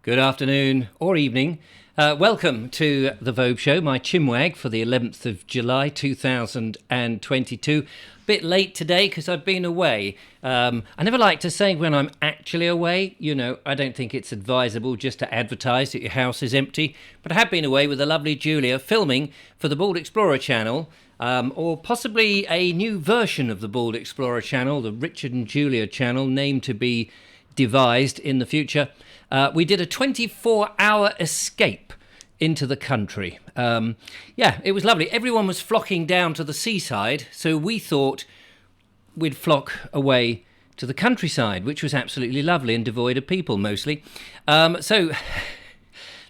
Good afternoon or evening. Welcome to the Vobe Show, my chinwag for the 11th of July 2022. Bit late today because I've been away. I never like to say when I'm actually away. You know, I don't think it's advisable just to advertise that your house is empty. But I have been away with the lovely Julia filming for the Bald Explorer channel. Or possibly a new version of the Bald Explorer channel, the Richard and Julia channel, named to be devised in the future. We did a 24-hour escape into the country. It was lovely. Everyone was flocking down to the seaside, so we thought we'd flock away to the countryside, which was absolutely lovely and devoid of people mostly. So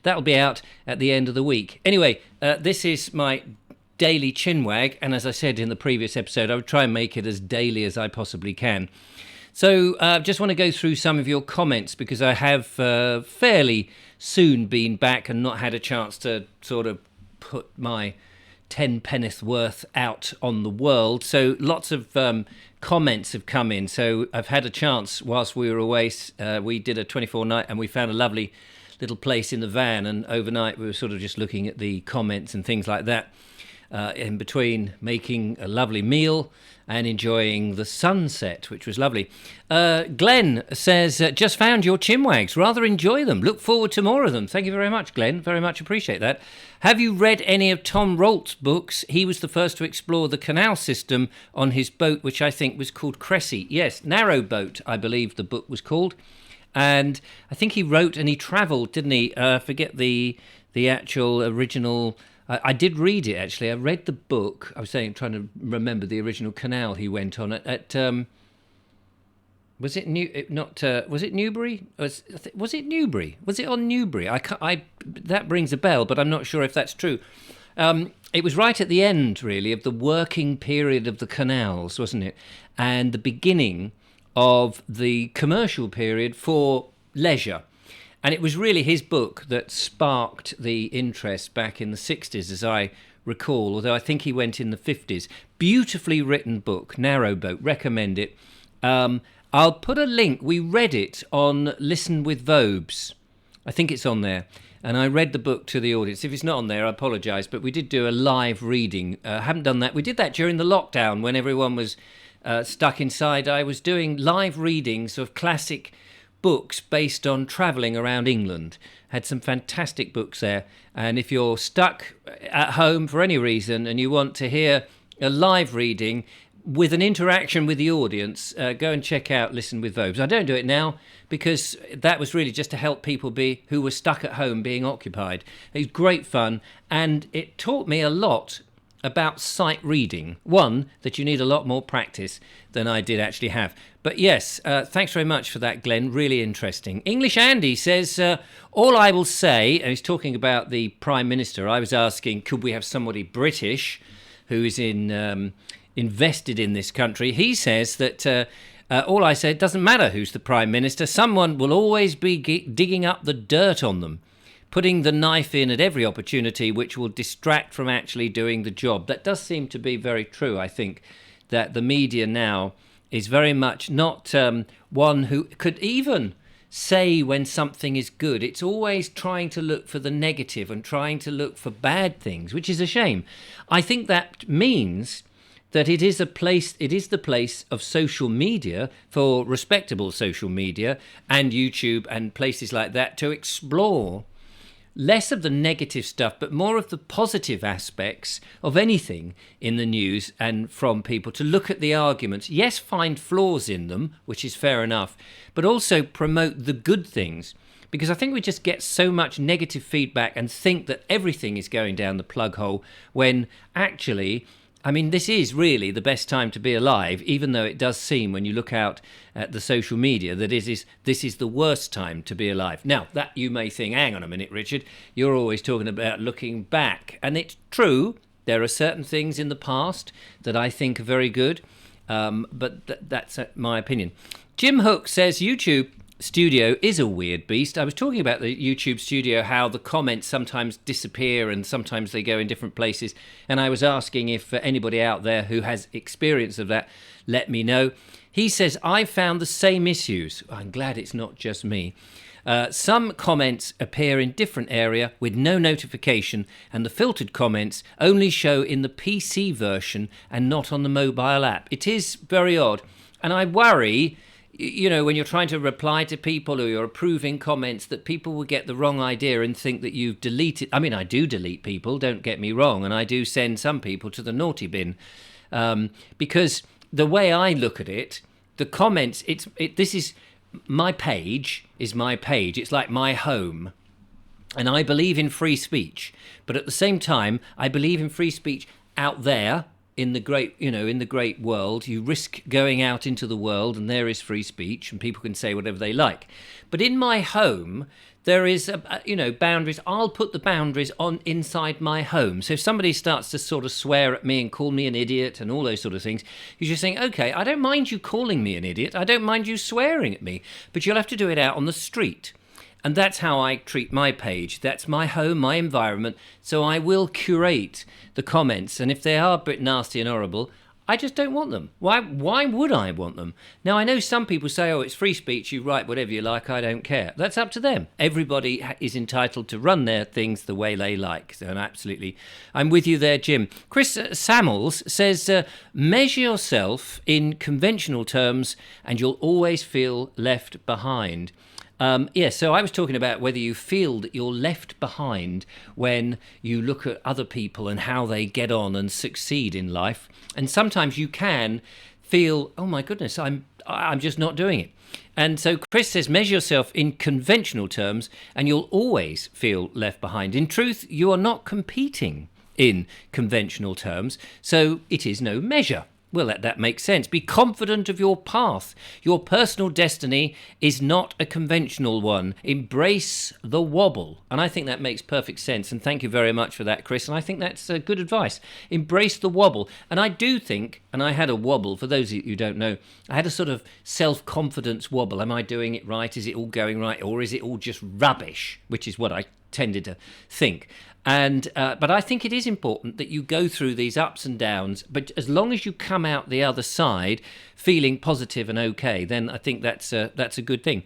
that'll be out at the end of the week. Anyway, this is my daily chinwag, and as I said in the previous episode, I would try and make it as daily as I possibly can. So just want to go through some of your comments because I have fairly soon been back and not had a chance to sort of put my 10 penneth worth out on the world. So lots of comments have come in. So I've had a chance whilst we were away. We did a 24 night and we found a lovely little place in the van, and overnight we were sort of just looking at the comments and things like that. In between making a lovely meal and enjoying the sunset, which was lovely. Glenn says, just found your chinwags. Rather enjoy them. Look forward to more of them. Thank you very much, Glenn. Very much appreciate that. Have you read any of Tom Rolt's books? He was the first to explore the canal system on his boat, which I think was called Cressy. Yes, Narrow Boat, I believe the book was called. And I think he wrote and he travelled, didn't he? Forget the actual original. I did read it, actually. I read the book. I was trying to remember the original canal he went on at was it was it Newbury? Was it Newbury? Was it on Newbury? That rings a bell, but I'm not sure if that's true. It was right at the end, really, of the working period of the canals, wasn't it? And the beginning of the commercial period for leisure. And it was really his book that sparked the interest back in the 60s, as I recall, although I think he went in the 50s. Beautifully written book, Narrow Boat, recommend it. I'll put a link. We read it on Listen with Vobes. I think it's on there. And I read the book to the audience. If it's not on there, I apologise, but we did do a live reading. I haven't done that. We did that during the lockdown when everyone was stuck inside. I was doing live readings of classic books based on travelling around England. Had some fantastic books there, and if you're stuck at home for any reason and you want to hear a live reading with an interaction with the audience, go and check out Listen with Vobes. I don't do it now because that was really just to help people who were stuck at home being occupied. It was great fun, and it taught me a lot about sight reading. One, that you need a lot more practice than I did actually have. But yes, thanks very much for that, Glenn. Really interesting. English Andy says, all I will say, and he's talking about the Prime Minister. I was asking, could we have somebody British who is invested in this country? He says that all I said, doesn't matter who's the Prime Minister. Someone will always be digging up the dirt on them, putting the knife in at every opportunity, which will distract from actually doing the job. That does seem to be very true. I think that the media now is very much not one who could even say when something is good. It's always trying to look for the negative and trying to look for bad things, which is a shame. I think that means that it is the place of social media, for respectable social media and YouTube and places like that, to explore less of the negative stuff, but more of the positive aspects of anything in the news, and from people to look at the arguments. Yes, find flaws in them, which is fair enough, but also promote the good things. Because I think we just get so much negative feedback and think that everything is going down the plug hole, when actually, I mean, this is really the best time to be alive, even though it does seem, when you look out at the social media, that this is the worst time to be alive. Now, that you may think, hang on a minute, Richard, you're always talking about looking back. And it's true, there are certain things in the past that I think are very good, but that's my opinion. Jim Hook says, YouTube Studio is a weird beast. I was talking about the YouTube Studio, how the comments sometimes disappear and sometimes they go in different places, and I was asking if anybody out there who has experience of that, let me know. He says, I found the same issues. I'm glad it's not just me. Some comments appear in different area with no notification, and the filtered comments only show in the PC version and not on the mobile app. It is very odd, and I worry, when you're trying to reply to people or you're approving comments, that people will get the wrong idea and think that you've deleted. I mean, I do delete people, don't get me wrong, and I do send some people to the naughty bin, because the way I look at it, the comments, this is my page is my page. It's like my home. And I believe in free speech. But at the same time, I believe in free speech out there in the great world. You risk going out into the world and there is free speech and people can say whatever they like. But in my home, there is, boundaries. I'll put the boundaries on inside my home. So if somebody starts to sort of swear at me and call me an idiot and all those sort of things, you're just saying, okay, I don't mind you calling me an idiot. I don't mind you swearing at me, but you'll have to do it out on the street. And that's how I treat my page. That's my home, my environment. So I will curate the comments. And if they are a bit nasty and horrible, I just don't want them. Why would I want them? Now, I know some people say, oh, it's free speech, you write whatever you like, I don't care. That's up to them. Everybody is entitled to run their things the way they like. So absolutely, I'm with you there, Jim. Chris Samuels says, measure yourself in conventional terms and you'll always feel left behind. So I was talking about whether you feel that you're left behind when you look at other people and how they get on and succeed in life. And sometimes you can feel, oh my goodness, I'm just not doing it. And so Chris says, measure yourself in conventional terms and you'll always feel left behind. In truth, you are not competing in conventional terms, so it is no measure. Well, that makes sense. Be confident of your path. Your personal destiny is not a conventional one. Embrace the wobble. And I think that makes perfect sense. And thank you very much for that, Chris. And I think that's good advice. Embrace the wobble. And I do think, and I had a wobble, for those of you who don't know, I had a sort of self-confidence wobble. Am I doing it right? Is it all going right? Or is it all just rubbish? Which is what I tended to think. But I think it is important that you go through these ups and downs, but as long as you come out the other side feeling positive and okay, then I think that's a good thing.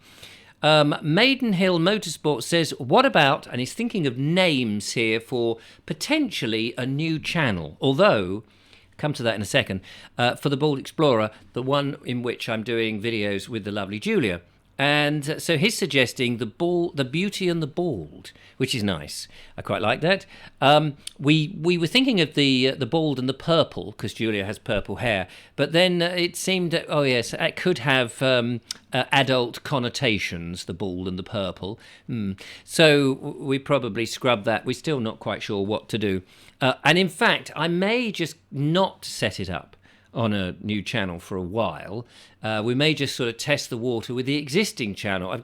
Maidenhill Motorsport says, what about, and he's thinking of names here for potentially a new channel, although, come to that in a second, for the Bald Explorer, the one in which I'm doing videos with the lovely Julia. And so he's suggesting the Beauty and the Bald, which is nice. I quite like that. We were thinking of the bald and the purple because Julia has purple hair, but then it seemed that, oh yes, it could have adult connotations, the bald and the purple. So we probably scrub that. We're still not quite sure what to do. And in fact, I may just not set it up on a new channel for a while. We may just sort of test the water with the existing channel.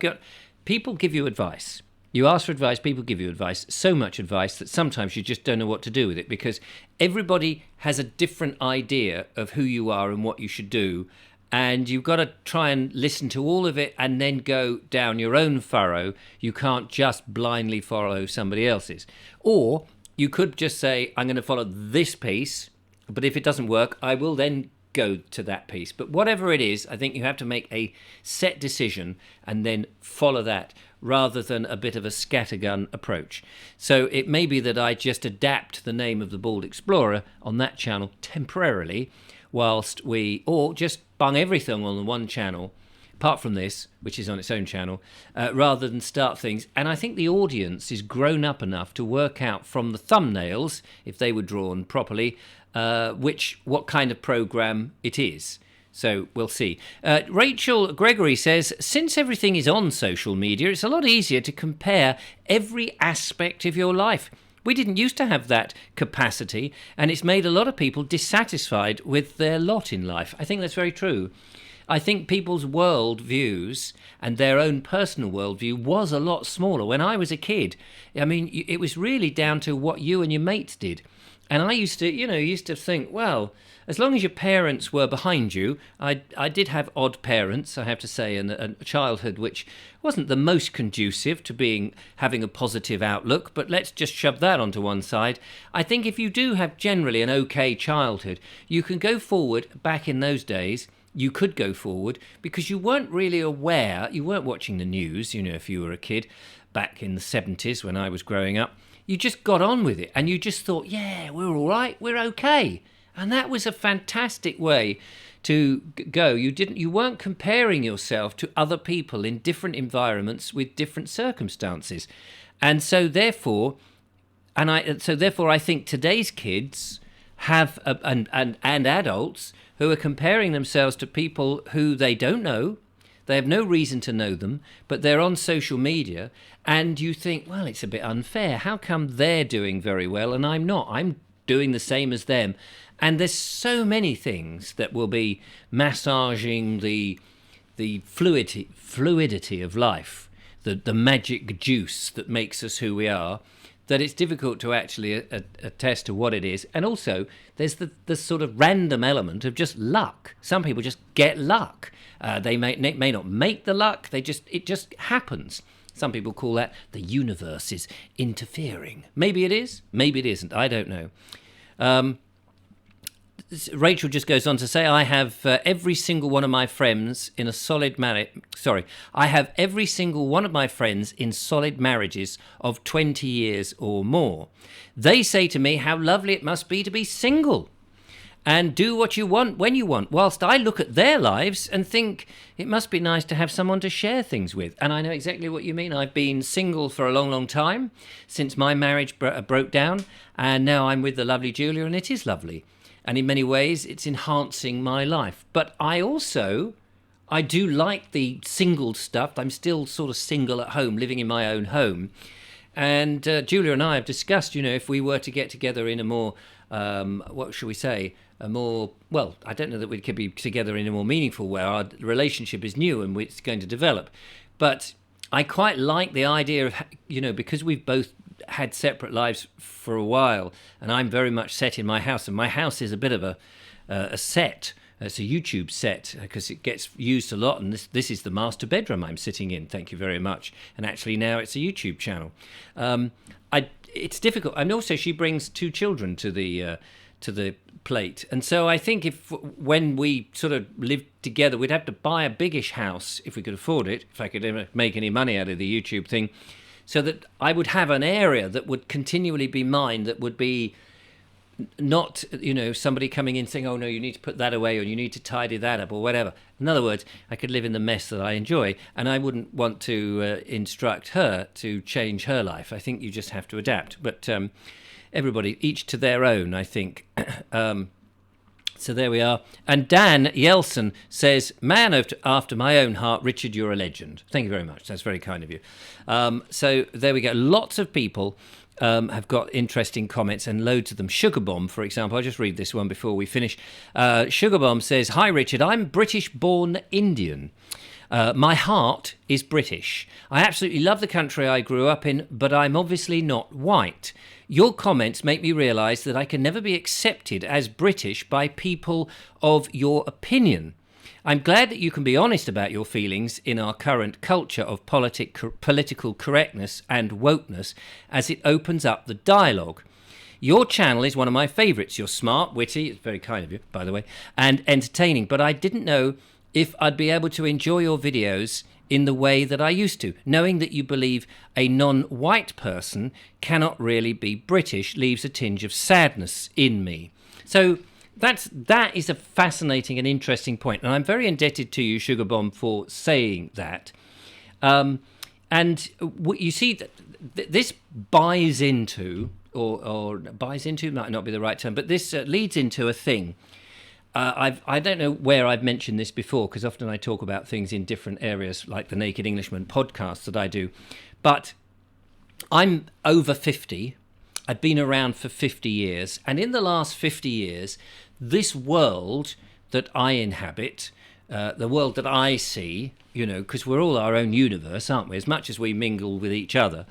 People give you advice. You ask for advice, people give you advice, so much advice that sometimes you just don't know what to do with it because everybody has a different idea of who you are and what you should do. And you've got to try and listen to all of it and then go down your own furrow. You can't just blindly follow somebody else's. Or you could just say, I'm going to follow this piece, but if it doesn't work, I will then go to that piece. But whatever it is, I think you have to make a set decision and then follow that rather than a bit of a scattergun approach. So it may be that I just adapt the name of the Bald Explorer on that channel temporarily or just bung everything on the one channel, apart from this, which is on its own channel, rather than start things. And I think the audience is grown up enough to work out from the thumbnails, if they were drawn properly, what kind of program it is. So we'll see. Rachel Gregory says, since everything is on social media, it's a lot easier to compare every aspect of your life. We didn't used to have that capacity, and it's made a lot of people dissatisfied with their lot in life. I think that's very true. I think people's world views and their own personal worldview was a lot smaller. When I was a kid, I mean, it was really down to what you and your mates did. And I used to think, well, as long as your parents were behind you, I did have odd parents, I have to say, and a childhood which wasn't the most conducive to having a positive outlook, but let's just shove that onto one side. I think if you do have generally an okay childhood, you can go forward back in those days you could go forward because you weren't really aware, you weren't watching the news, if you were a kid back in the 70s when I was growing up. You just got on with it and you just thought, yeah, we're all right, we're okay. And that was a fantastic way to go. You weren't comparing yourself to other people in different environments with different circumstances. And so therefore I think today's kids have and adults who are comparing themselves to people who they don't know. They have no reason to know them, but they're on social media, and you think, well, it's a bit unfair. How come they're doing very well and I'm not? I'm doing the same as them. And there's so many things that will be massaging the fluidity of life, the magic juice that makes us who we are, that it's difficult to actually attest to what it is. And also, there's the sort of random element of just luck. Some people just get luck. They may not make the luck. It just happens. Some people call that the universe is interfering. Maybe it is. Maybe it isn't. I don't know. Rachel just goes on to say, I have every single one of my friends in a solid marriage. Sorry, I have every single one of my friends in solid marriages of 20 years or more. They say to me how lovely it must be to be single and do what you want when you want, whilst I look at their lives and think it must be nice to have someone to share things with. And I know exactly what you mean. I've been single for a long, long time, since my marriage broke down, and now I'm with the lovely Julia, and it is lovely. And in many ways, it's enhancing my life. But I do like the single stuff. I'm still sort of single at home, living in my own home. And Julia and I have discussed, if we were to get together in a more, what shall we say, I don't know that we could be together in a more meaningful way. Our relationship is new and it's going to develop. But I quite like the idea of, because we've both had separate lives for a while, and I'm very much set in my house, and my house is a bit of a set. It's a YouTube set because it gets used a lot, and this is the master bedroom I'm sitting in. Thank you very much. And actually now it's a YouTube channel. It's difficult, and also she brings 2 children to the plate, and so I think when we sort of lived together, we'd have to buy a biggish house if we could afford it, if I could ever make any money out of the YouTube thing, so that I would have an area that would continually be mine, that would be not, somebody coming in saying, oh, no, you need to put that away or you need to tidy that up or whatever. In other words, I could live in the mess that I enjoy, and I wouldn't want to instruct her to change her life. I think you just have to adapt. But everybody, each to their own, I think. So there we are. And Dan Yelson says, man after my own heart, Richard, you're a legend. Thank you very much. That's very kind of you. So there we go. Lots of people have got interesting comments, and loads of them. Sugar Bomb, for example. I'll just read this one before we finish. Sugar Bomb says, hi, Richard. I'm British-born Indian. My heart is British. I absolutely love the country I grew up in, but I'm obviously not white. Your comments make me realise that I can never be accepted as British by people of your opinion. I'm glad that you can be honest about your feelings in our current culture of political correctness and wokeness, as it opens up the dialogue. Your channel is one of my favourites. You're smart, witty, it's very kind of you, by the way, and entertaining, but I didn't know if I'd be able to enjoy your videos in the way that I used to. Knowing that you believe a non-white person cannot really be British leaves a tinge of sadness in me. So that is a fascinating and interesting point, and I'm very indebted to you, Sugar Bomb, for saying that. And you see that this buys into, or buys into might not be the right term, but this leads into a thing. I don't know where I've mentioned this before, because often I talk about things in different areas, like the Naked Englishman podcast that I do. But I'm over 50. I've been around for 50 years. And in the last 50 years, this world that I inhabit, the world that I see, because we're all our own universe, aren't we? As much as we mingle with each other,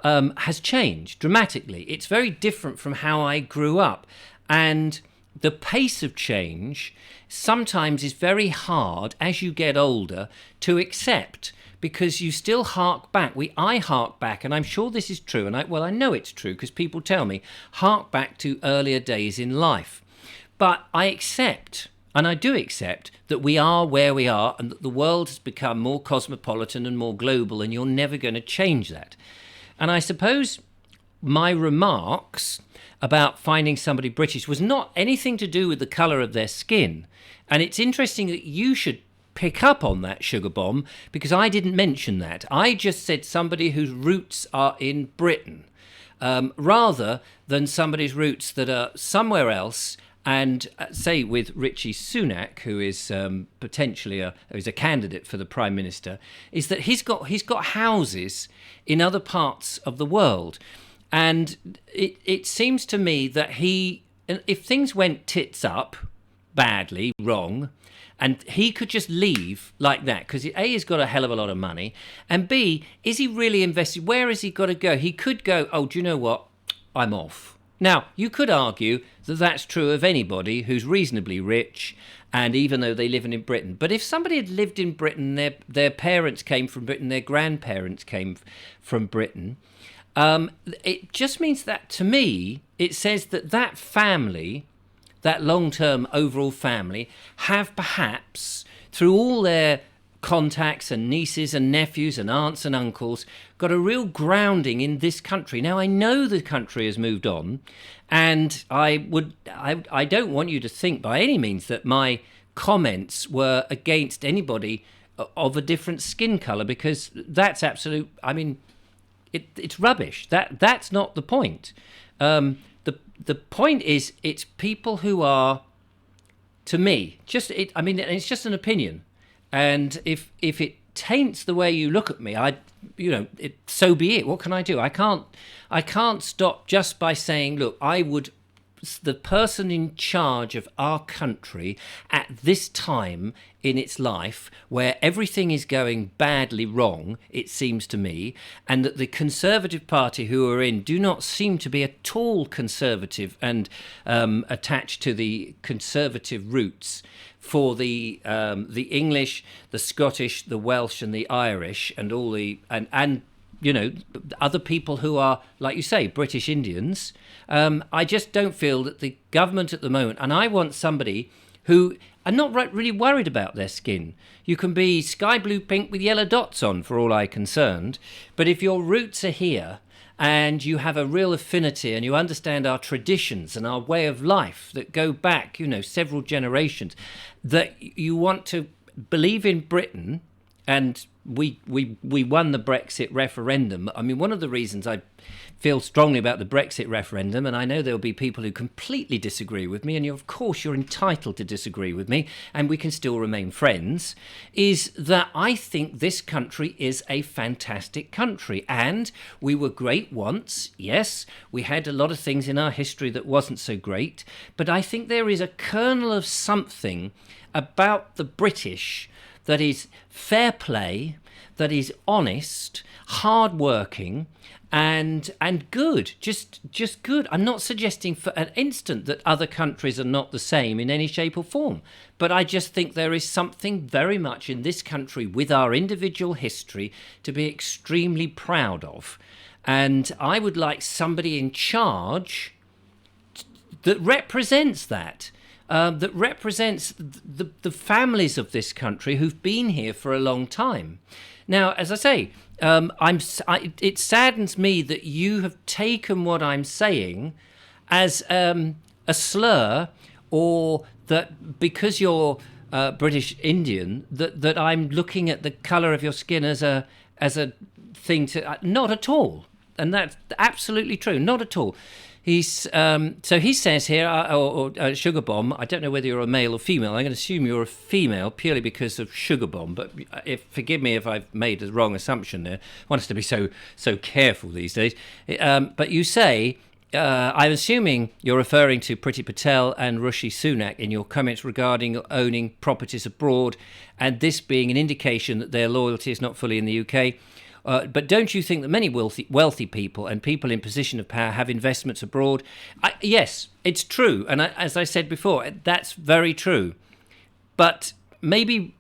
has changed dramatically. It's very different from how I grew up. And the pace of change sometimes is very hard as you get older to accept, because you still hark back. I hark back, and I'm sure this is true, and I know it's true because people tell me, hark back to earlier days in life. But I accept And I do accept that we are where we are and that the world has become more cosmopolitan and more global, and you're never going to change that. And I suppose my remarks about finding somebody British was not anything to do with the colour of their skin. And it's interesting that you should pick up on that, Sugar Bomb, because I didn't mention that. I just said somebody whose roots are in Britain, rather than somebody's roots that are somewhere else. And say with Rishi Sunak, who is potentially is a candidate for the Prime Minister, is that he's got houses in other parts of the world. And it seems to me that if things went tits up, badly, wrong, and he could just leave like that, because A, he's got a hell of a lot of money, and B, is he really invested? Where has he got to go? He could go, oh, do you know what? I'm off. Now, you could argue that that's true of anybody who's reasonably rich, and even though they live in Britain. But if somebody had lived in Britain, their parents came from Britain, their grandparents came from Britain, it just means that, to me, it says that family, that long-term overall family, have perhaps, through all their contacts and nieces and nephews and aunts and uncles, got a real grounding in this country. Now, I know the country has moved on, and I don't want you to think by any means that my comments were against anybody of a different skin colour, because that's absolute. I mean, it's rubbish. That's not the point. The point is, it's people who are, to me, it's just an opinion. And if it taints the way you look at me, so be it. What can I do? I can't stop just by saying, look, the person in charge of our country at this time in its life, where everything is going badly wrong, it seems to me, and that the Conservative Party who are in do not seem to be at all conservative and attached to the conservative roots for the English, the Scottish, the Welsh, and the Irish, and all and other people who are, like you say, British Indians. I just don't feel that the government at the moment, and I want somebody who are not really worried about their skin. You can be sky blue pink with yellow dots on, for all I'm concerned. But if your roots are here, and you have a real affinity, and you understand our traditions and our way of life that go back, several generations, that you want to believe in Britain, and we won the Brexit referendum. I mean, one of the reasons I feel strongly about the Brexit referendum, and I know there'll be people who completely disagree with me, and of course you're entitled to disagree with me, and we can still remain friends, is that I think this country is a fantastic country, and we were great once. Yes, we had a lot of things in our history that wasn't so great, but I think there is a kernel of something about the British that is fair play, that is honest, hard-working, and good, just good. I'm not suggesting for an instant that other countries are not the same in any shape or form, but I just think there is something very much in this country with our individual history to be extremely proud of. And I would like somebody in charge that represents that. That represents the families of this country who've been here for a long time. Now, as I say, it saddens me that you have taken what I'm saying as a slur, or that because you're British Indian, that I'm looking at the colour of your skin as a thing to. Not at all, and that's absolutely true. Not at all. So he says here, Sugar Bomb, I don't know whether you're a male or female. I'm going to assume you're a female purely because of Sugar Bomb, but forgive me if I've made a wrong assumption there. One has to be so careful these days. But you say, I'm assuming you're referring to Priti Patel and Rishi Sunak in your comments regarding owning properties abroad, and this being an indication that their loyalty is not fully in the UK. But don't you think that many wealthy people and people in position of power have investments abroad? Yes, it's true. And as I said before, that's very true. But maybe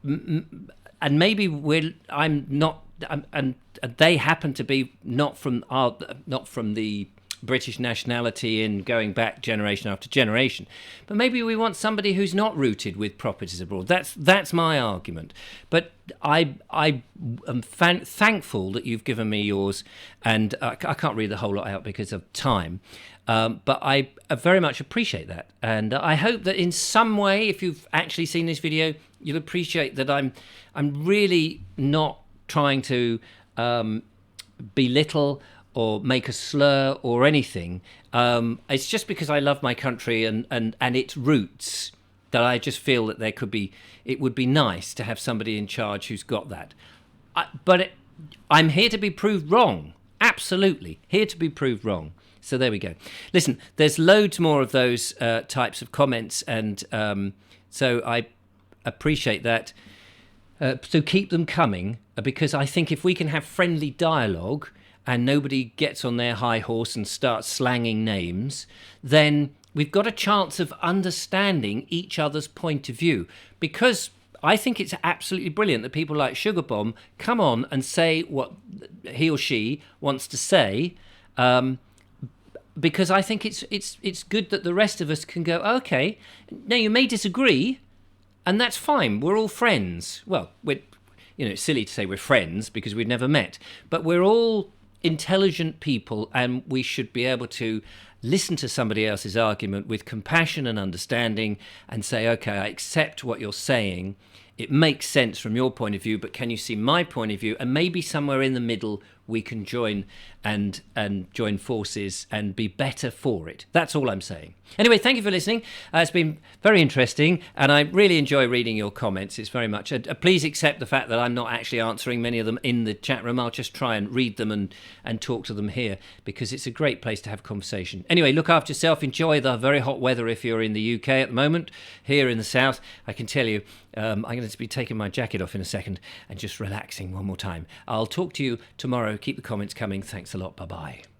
I'm not, and they happen to be not from the British nationality in going back generation after generation. But maybe we want somebody who's not rooted with properties abroad. That's my argument. But I am thankful that you've given me yours, and I can't read the whole lot out because of time. But I very much appreciate that, and I hope that in some way, if you've actually seen this video, you'll appreciate that I'm really not trying to belittle or make a slur or anything. It's just because I love my country and its roots that I just feel that it would be nice to have somebody in charge who's got that. I'm here to be proved wrong. Absolutely, here to be proved wrong. So there we go. Listen, there's loads more of those types of comments, and so I appreciate that. So keep them coming, because I think if we can have friendly dialogue and nobody gets on their high horse and starts slanging names, then we've got a chance of understanding each other's point of view. Because I think it's absolutely brilliant that people like Sugar Bomb come on and say what he or she wants to say, because I think it's good that the rest of us can go, okay, now you may disagree, and that's fine. We're all friends. Well, it's silly to say we're friends because we've never met, but we're all intelligent people, and we should be able to listen to somebody else's argument with compassion and understanding and say, okay, I accept what you're saying. It makes sense from your point of view, but can you see my point of view? And maybe somewhere in the middle we can join and join forces and be better for it. That's all I'm saying. Anyway, thank you for listening. It's been very interesting, and I really enjoy reading your comments. It's very much. Please accept the fact that I'm not actually answering many of them in the chat room. I'll just try and read them and talk to them here, because it's a great place to have conversation. Anyway, look after yourself. Enjoy the very hot weather if you're in the UK at the moment. Here in the south, I can tell you, I'm going to be taking my jacket off in a second and just relaxing one more time. I'll talk to you tomorrow. Keep the comments coming. Thanks a lot. Bye-bye.